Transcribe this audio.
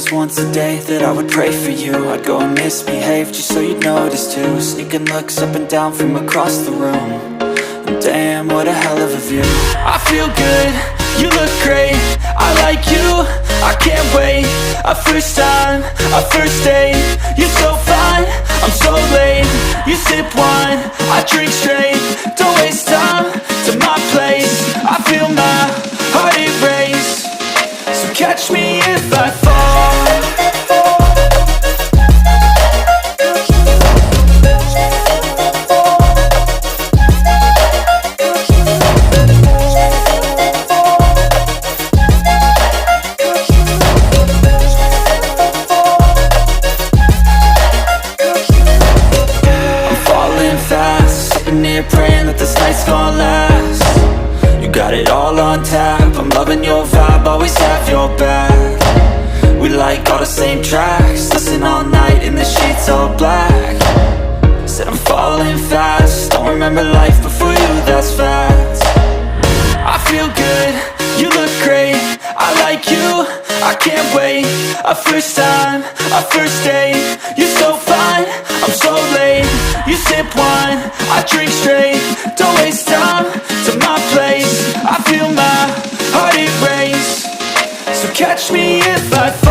was once a day that I would pray for you. I'd go and misbehave just so you'd notice too. Sneaking looks up and down from across the room. And damn, what a hell of a view. I feel good, you look great, I like you, I can't wait. A first time, a first date, you're so fine, I'm so late. You sip wine, I drink straight, don't waste time to my place. I feel my heart erase, so catch me if I fall. Praying that this night's gonna last. You got it all on tap, I'm loving your vibe, always have your back. We like all the same tracks, listen all night in the sheets all black. Said I'm falling fast, don't remember life before you, that's fact. I feel good, you look great, I like you, I can't wait. A first time, a first date, you're so fine, I'm so late. You sip wine, I drink straight, don't waste time to my place. I feel my heart erase, so catch me if I fall.